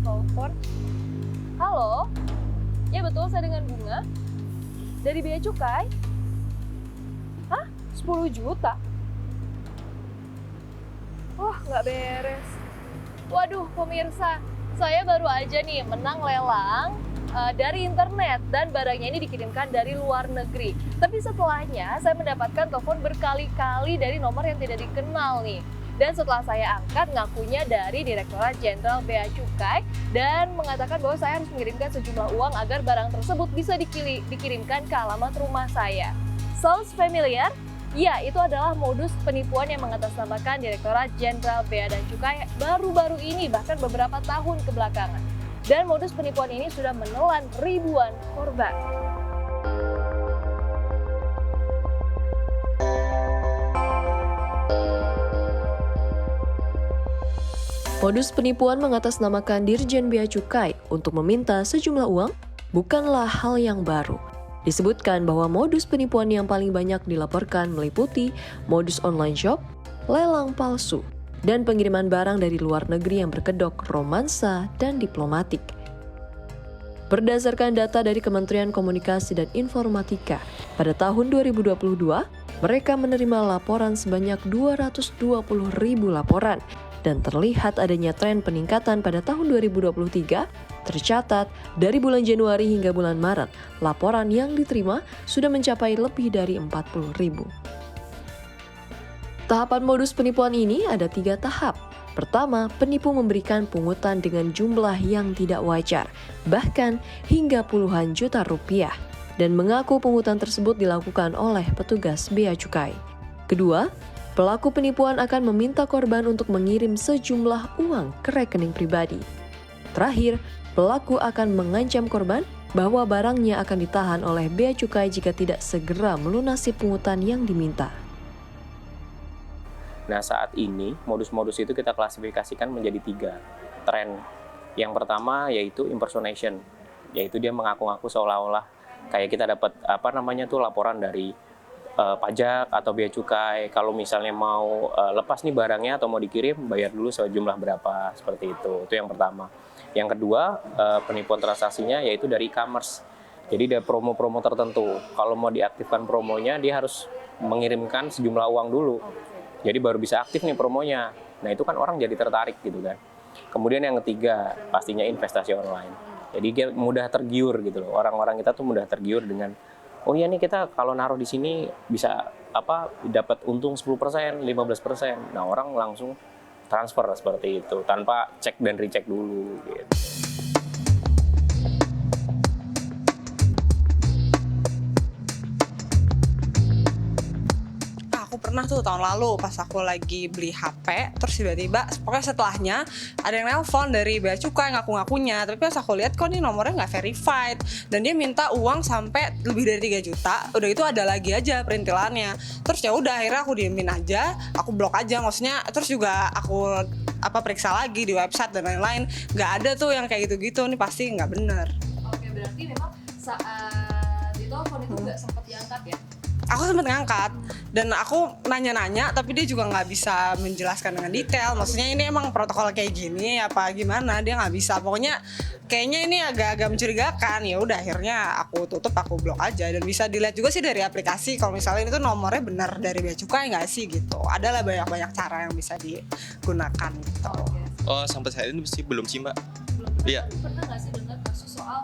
telepon. Halo? Ya betul, saya dengan Bunga. Dari Bea Cukai? Hah? 10 juta? Wah, nggak beres. Waduh, pemirsa, saya baru aja nih menang lelang dari internet dan barangnya ini dikirimkan dari luar negeri. Tapi setelahnya saya mendapatkan telepon berkali-kali dari nomor yang tidak dikenal nih. Dan setelah saya angkat, ngakunya dari Direktorat Jenderal Bea Cukai dan mengatakan bahwa saya harus mengirimkan sejumlah uang agar barang tersebut bisa dikirimkan ke alamat rumah saya. Sounds familiar? Ya, itu adalah modus penipuan yang mengatasnamakan Direktorat Jenderal Bea dan Cukai baru-baru ini, bahkan beberapa tahun kebelakangan. Dan modus penipuan ini sudah menelan ribuan korban. Modus penipuan mengatasnamakan Dirjen Bea Cukai untuk meminta sejumlah uang bukanlah hal yang baru. Disebutkan bahwa modus penipuan yang paling banyak dilaporkan meliputi modus online shop, lelang palsu, dan pengiriman barang dari luar negeri yang berkedok romansa dan diplomatik. Berdasarkan data dari Kementerian Komunikasi dan Informatika, pada tahun 2022, mereka menerima laporan sebanyak 220.000 laporan, dan terlihat adanya tren peningkatan pada tahun 2023. Tercatat, dari bulan Januari hingga bulan Maret, laporan yang diterima sudah mencapai lebih dari 40.000. Tahapan modus penipuan ini ada 3 tahap. Pertama, penipu memberikan pungutan dengan jumlah yang tidak wajar, bahkan hingga puluhan juta rupiah, dan mengaku pungutan tersebut dilakukan oleh petugas Bea Cukai. Kedua, pelaku penipuan akan meminta korban untuk mengirim sejumlah uang ke rekening pribadi. Terakhir, pelaku akan mengancam korban bahwa barangnya akan ditahan oleh Bea Cukai jika tidak segera melunasi pungutan yang diminta. Nah, saat ini modus-modus itu kita klasifikasikan menjadi 3 tren. Yang pertama yaitu impersonation, yaitu dia mengaku-ngaku seolah-olah kayak kita dapat laporan dari pajak atau bea cukai. Kalau misalnya mau lepas nih barangnya atau mau dikirim, bayar dulu sejumlah berapa, seperti itu. Itu yang pertama. Yang kedua, penipuan transaksinya yaitu dari e-commerce. Jadi ada promo-promo tertentu. Kalau mau diaktifkan promonya, dia harus mengirimkan sejumlah uang dulu. Jadi baru bisa aktif nih promonya. Nah, itu kan orang jadi tertarik gitu kan. Kemudian yang ketiga, pastinya investasi online. Jadi dia mudah tergiur gitu loh. Orang-orang kita tuh mudah tergiur dengan, oh iya nih kita kalau naruh di sini bisa dapat untung 10%, 15%. Nah, orang langsung transfer seperti itu tanpa cek dan recheck dulu gitu. Pernah tuh tahun lalu pas aku lagi beli HP, terus tiba-tiba pokoknya setelahnya ada yang nelpon dari Bea Cukai ngaku-ngakunya, tapi pas aku lihat kok nih nomornya nggak verified dan dia minta uang sampai lebih dari 3 juta. Udah itu ada lagi aja perintilannya. Terus ya udah akhirnya aku diemin aja, aku blok aja maksudnya. Terus juga aku periksa lagi di website dan lain-lain, nggak ada tuh yang kayak gitu-gitu, nih pasti nggak bener. Oke, berarti memang saat ditelepon itu nggak sempat diangkat ya? Aku sempat ngangkat dan aku nanya-nanya, tapi dia juga nggak bisa menjelaskan dengan detail. Maksudnya ini emang protokol kayak gini apa gimana, dia nggak bisa. Pokoknya kayaknya ini agak-agak mencurigakan. Ya udah akhirnya aku tutup, aku blok aja. Dan bisa dilihat juga sih dari aplikasi kalau misalnya itu nomornya benar dari Bea Cukai nggak sih gitu. Adalah banyak-banyak cara yang bisa digunakan gitu. Oh, sampai saat ini sih belum sih, Mbak. Iya. Pernah nggak sih dengar kasus soal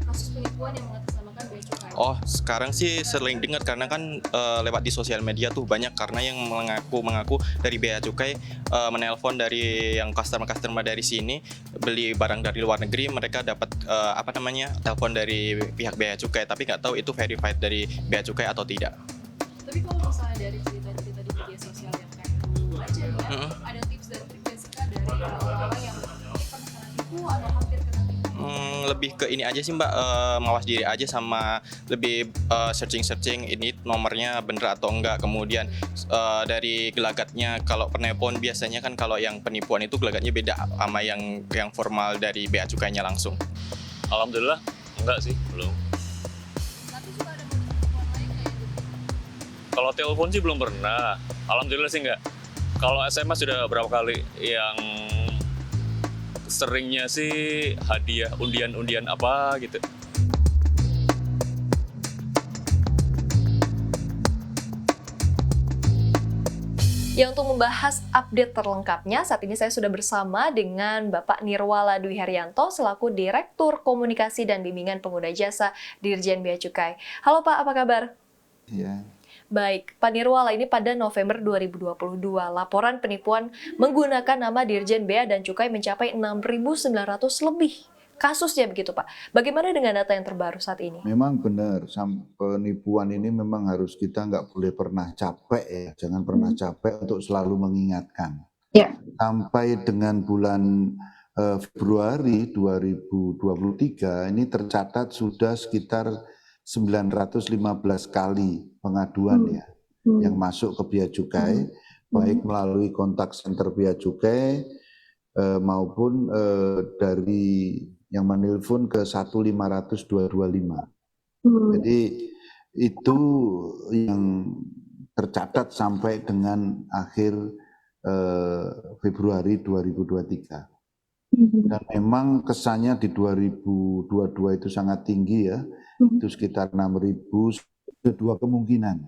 kasus penipuan yang mengatasnamakan Bea Cukai? Oh, sekarang sih sering dengar karena kan lewat di sosial media tuh banyak, karena yang mengaku dari Bea Cukai menelpon dari yang customer dari sini beli barang dari luar negeri, mereka dapat telepon dari pihak Bea Cukai, tapi nggak tahu itu verified dari Bea Cukai atau tidak. Tapi kalau misalnya dari cerita-cerita di media sosial yang kayak dulu aja ya, ada tips dan trik jessica dari orang-orang yang pernah kena tipu atau hampir kena tipu? Lebih ke ini aja sih, Mbak, mawas diri aja, sama lebih searching ini nomornya bener atau enggak. Kemudian dari gelagatnya, kalau penelpon biasanya kan kalau yang penipuan itu gelagatnya beda sama yang formal dari Bea Cukainya langsung. Alhamdulillah enggak sih, belum. Tapi suka ada modus penipuan lain kayak gitu? Kalau telepon sih belum pernah, alhamdulillah sih enggak. Kalau SMS sudah berapa kali yang seringnya sih hadiah undian-undian apa gitu. Ya, untuk membahas update terlengkapnya, saat ini saya sudah bersama dengan Bapak Nirwala Dwi Haryanto selaku Direktur Komunikasi dan Bimbingan Pengguna Jasa Dirjen Bea Cukai. Halo Pak, apa kabar? Ya, Baik, Pak Nirwala, ini pada November 2022, laporan penipuan menggunakan nama Dirjen Bea dan Cukai mencapai 6.900 lebih kasusnya begitu Pak. Bagaimana dengan data yang terbaru saat ini? memang benar. Penipuan ini memang harus kita nggak boleh pernah capek ya. Jangan pernah capek untuk selalu mengingatkan. Ya. Sampai dengan bulan Februari 2023 ini tercatat sudah sekitar 915 kali pengaduan ya yang masuk ke Bea Cukai, baik melalui kontak center Bea Cukai maupun dari yang menelpon ke 1500225. Jadi itu yang tercatat sampai dengan akhir Februari 2023. Dan memang kesannya di 2022 itu sangat tinggi ya, itu sekitar 6.000, dua kemungkinan.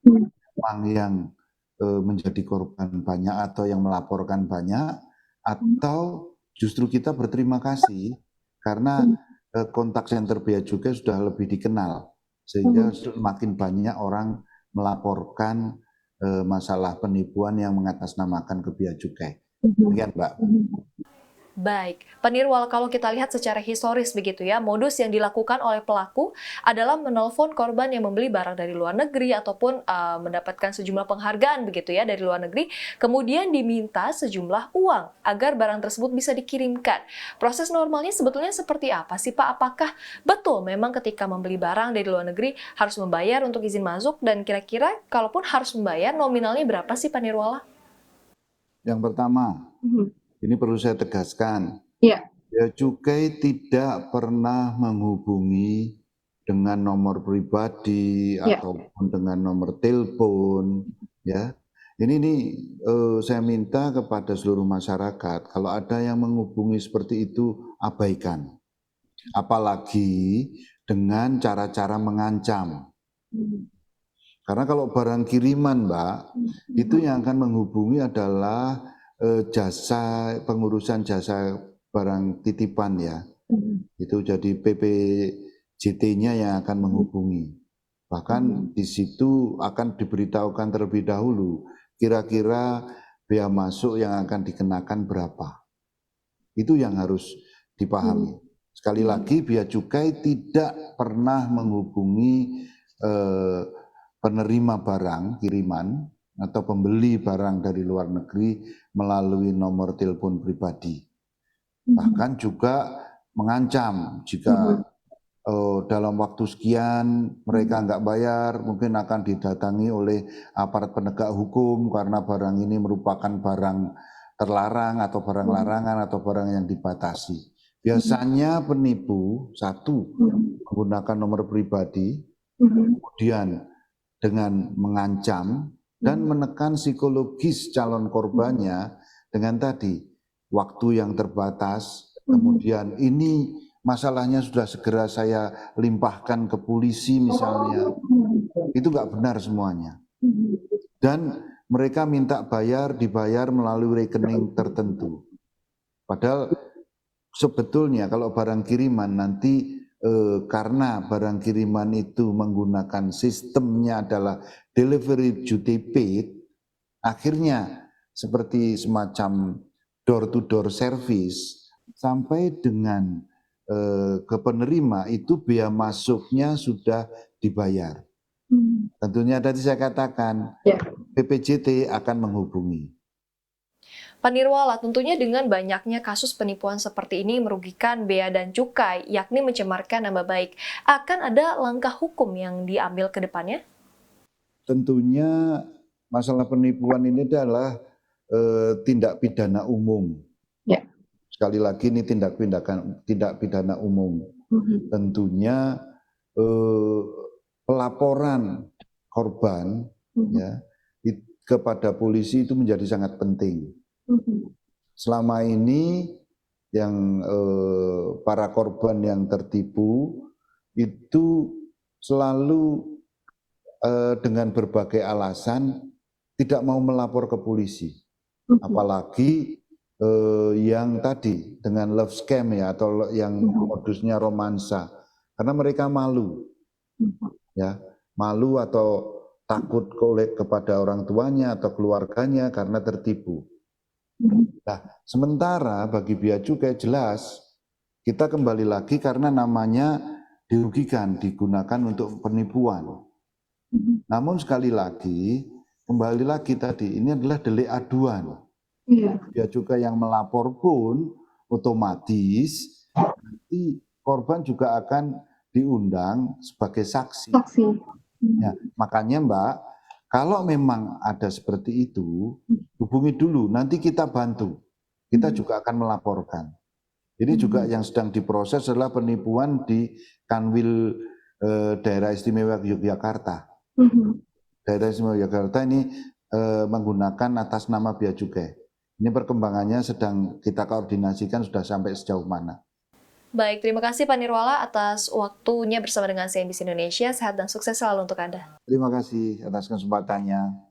Memang yang menjadi korban banyak atau yang melaporkan banyak, atau justru kita berterima kasih karena kontak center Bea Cukai sudah lebih dikenal, sehingga semakin banyak orang melaporkan masalah penipuan yang mengatasnamakan ke Bea Cukai. Demikian, Mbak. Baik, Pak Nirwala, kalau kita lihat secara historis begitu ya, modus yang dilakukan oleh pelaku adalah menelpon korban yang membeli barang dari luar negeri ataupun mendapatkan sejumlah penghargaan begitu ya dari luar negeri, kemudian diminta sejumlah uang agar barang tersebut bisa dikirimkan. Proses normalnya sebetulnya seperti apa sih Pak? Apakah betul memang ketika membeli barang dari luar negeri harus membayar untuk izin masuk, dan kira-kira kalaupun harus membayar nominalnya berapa sih Pak Nirwala? Yang pertama, ini perlu saya tegaskan, Iya. Bea Cukai tidak pernah menghubungi dengan nomor pribadi ataupun dengan nomor telepon, ya. Ini saya minta kepada seluruh masyarakat, kalau ada yang menghubungi seperti itu, abaikan. Apalagi dengan cara-cara mengancam. Karena kalau barang kiriman, Mbak, itu yang akan menghubungi adalah jasa pengurusan jasa barang titipan ya. Itu jadi PPJT-nya yang akan menghubungi. Bahkan di situ akan diberitahukan terlebih dahulu kira-kira bea masuk yang akan dikenakan berapa. Itu yang harus dipahami. Sekali lagi, Bea Cukai tidak pernah menghubungi penerima barang kiriman atau pembeli barang dari luar negeri melalui nomor telepon pribadi. Bahkan juga mengancam jika dalam waktu sekian mereka nggak bayar, mungkin akan didatangi oleh aparat penegak hukum karena barang ini merupakan barang terlarang atau barang larangan atau barang yang dibatasi. Biasanya penipu satu menggunakan nomor pribadi, kemudian dengan mengancam dan menekan psikologis calon korbannya dengan tadi waktu yang terbatas, kemudian ini masalahnya sudah segera saya limpahkan ke polisi misalnya, itu nggak benar semuanya. Dan mereka minta dibayar melalui rekening tertentu. Padahal sebetulnya kalau barang kiriman nanti karena barang kiriman itu menggunakan sistemnya adalah delivery duty paid, akhirnya seperti semacam door-to-door service sampai dengan ke penerima itu bea masuknya sudah dibayar. Tentunya tadi saya katakan PPJT akan menghubungi. Pak Nirwala, tentunya dengan banyaknya kasus penipuan seperti ini merugikan bea dan cukai, yakni mencemarkan nama baik. Akan ada langkah hukum yang diambil ke depannya? Tentunya masalah penipuan ini adalah tindak pidana umum. Ya. Sekali lagi ini tindak pidana umum. Tentunya pelaporan korban ya kepada polisi itu menjadi sangat penting. Selama ini para korban yang tertipu itu selalu dengan berbagai alasan tidak mau melapor ke polisi. Apalagi yang tadi dengan love scam ya, atau yang modusnya romansa, karena mereka malu, ya, malu atau takut kepada orang tuanya atau keluarganya karena tertipu. Nah, sementara bagi bea cukai jelas kita kembali lagi karena namanya dirugikan, digunakan untuk penipuan. Namun sekali lagi, kembali lagi tadi, ini adalah delik aduan. Bea cukai yang melapor pun otomatis nanti korban juga akan diundang sebagai saksi. Ya, makanya Mbak, kalau memang ada seperti itu, hubungi dulu, nanti kita bantu. Kita juga akan melaporkan. Ini juga yang sedang diproses adalah penipuan di Kanwil Daerah Istimewa Yogyakarta. Daerah Istimewa Yogyakarta ini menggunakan atas nama bea cukai. Ini perkembangannya sedang kita koordinasikan sudah sampai sejauh mana. Baik, terima kasih Pak Nirwala atas waktunya bersama dengan CNBC Indonesia. Sehat dan sukses selalu untuk Anda. Terima kasih atas kesempatannya.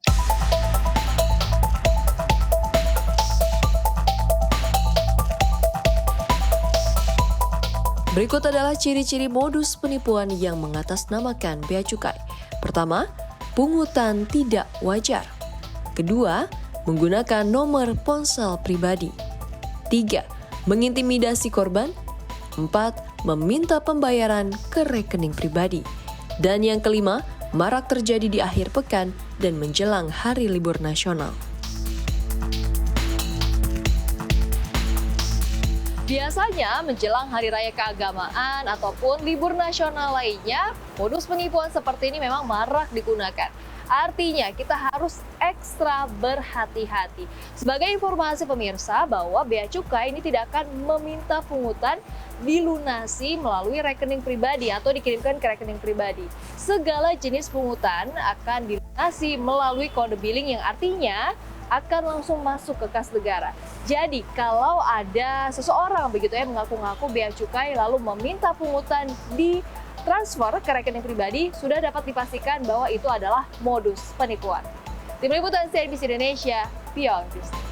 Berikut adalah ciri-ciri modus penipuan yang mengatasnamakan bea cukai. Pertama, pungutan tidak wajar. Kedua, menggunakan nomor ponsel pribadi. 3, mengintimidasi korban. 4, meminta pembayaran ke rekening pribadi. Dan yang kelima, marak terjadi di akhir pekan dan menjelang hari libur nasional. Biasanya menjelang hari raya keagamaan ataupun libur nasional lainnya, modus penipuan seperti ini memang marak digunakan. Artinya kita harus ekstra berhati-hati. Sebagai informasi pemirsa bahwa bea cukai ini tidak akan meminta pungutan dilunasi melalui rekening pribadi atau dikirimkan ke rekening pribadi. Segala jenis pungutan akan dilunasi melalui kode billing yang artinya akan langsung masuk ke kas negara. Jadi kalau ada seseorang begitu ya mengaku-ngaku bea cukai lalu meminta pungutan di transfer ke rekening pribadi, sudah dapat dipastikan bahwa itu adalah modus penipuan. Tim Liputan CNBC Indonesia, Beyond Business.